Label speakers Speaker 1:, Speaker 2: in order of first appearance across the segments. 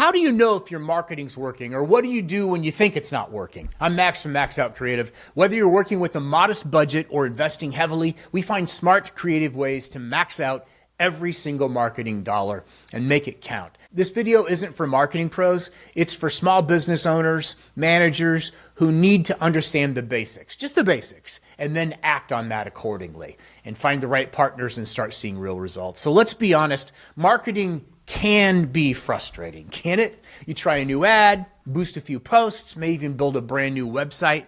Speaker 1: how do you know if your marketing's working, or what do you do when you think it's not working? I'm Max from Max Out Creative. Whether you're working with a modest budget or investing heavily, we find smart, creative ways to max out every single marketing dollar and make it count. This video isn't for marketing pros. It's for small business owners, managers who need to understand the basics, just the basics, and then act on that accordingly and find the right partners and start seeing real results. So let's be honest, marketing can be frustrating, can it? You try a new ad, boost a few posts, may even build a brand new website,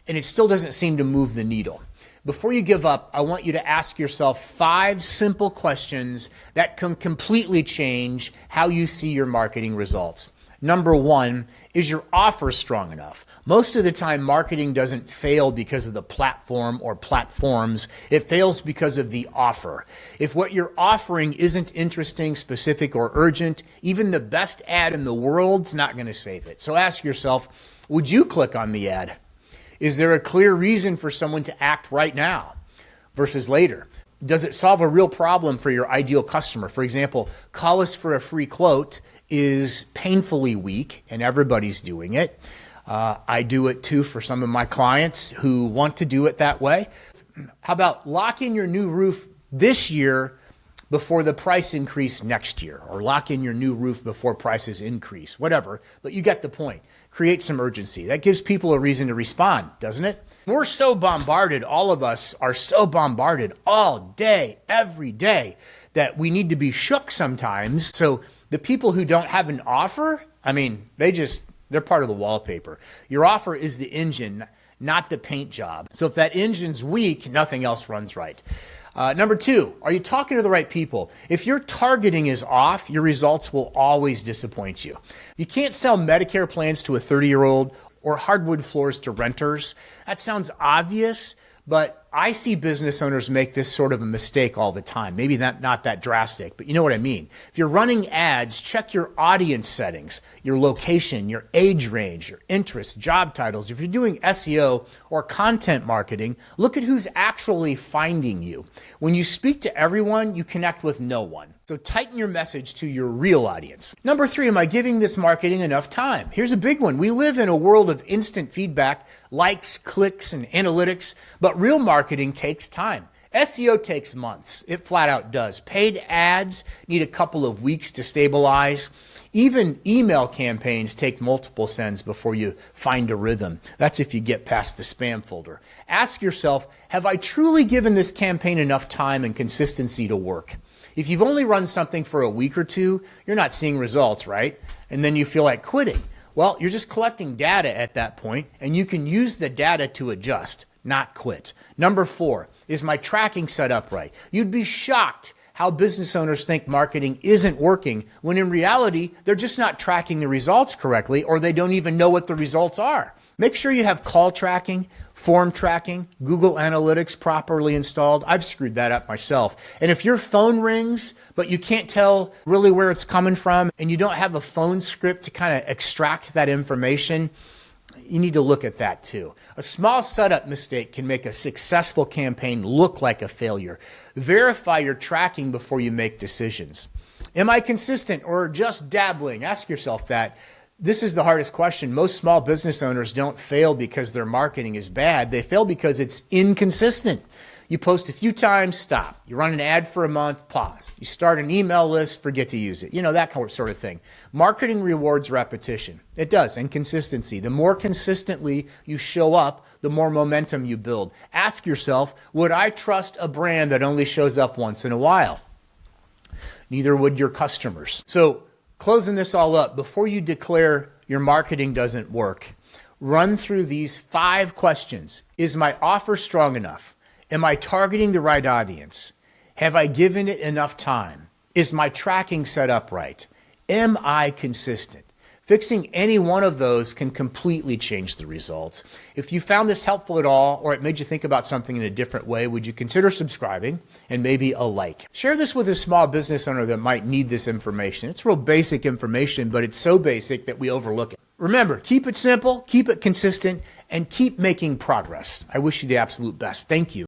Speaker 1: and it still doesn't seem to move the needle. Before you give up, I want you to ask yourself 5 simple questions that can completely change how you see your marketing results. Number 1, is your offer strong enough? Most of the time, marketing doesn't fail because of the platform or platforms. It fails because of the offer. If what you're offering isn't interesting, specific, or urgent, even the best ad in the world's not going to save it. So ask yourself, would you click on the ad? Is there a clear reason for someone to act right now versus later? Does it solve a real problem for your ideal customer? For example, call us for a free quote is painfully weak, and everybody's doing it. I do it too for some of my clients who want to do it that way. How about lock in your new roof this year before the price increase next year, or lock in your new roof before prices increase, whatever, but you get the point. Create some urgency. That gives people a reason to respond, doesn't it? We're so bombarded, all of us are so bombarded all day, every day, that we need to be shook sometimes. So the people who don't have an offer, they're part of the wallpaper. Your offer is the engine, not the paint job. So if that engine's weak, nothing else runs right. Number 2, are you talking to the right people? If your targeting is off, your results will always disappoint you. You can't sell Medicare plans to a 30-year-old or hardwood floors to renters. That sounds obvious, but I see business owners make this sort of a mistake all the time. Maybe not that drastic, but you know what I mean. If you're running ads, check your audience settings, your location, your age range, your interests, job titles. If you're doing SEO or content marketing, look at who's actually finding you. When you speak to everyone, you connect with no one. So tighten your message to your real audience. Number 3, am I giving this marketing enough time? Here's a big one. We live in a world of instant feedback, likes, clicks, and analytics, but real marketing takes time. SEO takes months. It flat out does. Paid ads need a couple of weeks to stabilize. Even email campaigns take multiple sends before you find a rhythm. That's if you get past the spam folder. Ask yourself, have I truly given this campaign enough time and consistency to work? If you've only run something for a week or 2, you're not seeing results, right? And then you feel like quitting. Well, you're just collecting data at that point, and you can use the data to adjust, not quit. Number 4, is my tracking set up right? You'd be shocked how business owners think marketing isn't working when in reality, they're just not tracking the results correctly, or they don't even know what the results are. Make sure you have call tracking, form tracking, Google Analytics properly installed. I've screwed that up myself. And if your phone rings, but you can't tell really where it's coming from, and you don't have a phone script to kind of extract that information, you need to look at that too. A small setup mistake can make a successful campaign look like a failure. Verify your tracking before you make decisions. Am I consistent or just dabbling? Ask yourself that. This is the hardest question. Most small business owners don't fail because their marketing is bad. They fail because it's inconsistent. You post a few times, stop. You run an ad for a month, pause. You start an email list, forget to use it. You know, that sort of thing. Marketing rewards repetition. It does, and consistency. The more consistently you show up, the more momentum you build. Ask yourself, would I trust a brand that only shows up once in a while? Neither would your customers. So, closing this all up, before you declare your marketing doesn't work, run through these 5 questions. Is my offer strong enough? Am I targeting the right audience? Have I given it enough time? Is my tracking set up right? Am I consistent? Fixing any one of those can completely change the results. If you found this helpful at all, or it made you think about something in a different way, would you consider subscribing and maybe a like? Share this with a small business owner that might need this information. It's real basic information, but it's so basic that we overlook it. Remember, keep it simple, keep it consistent, and keep making progress. I wish you the absolute best. Thank you.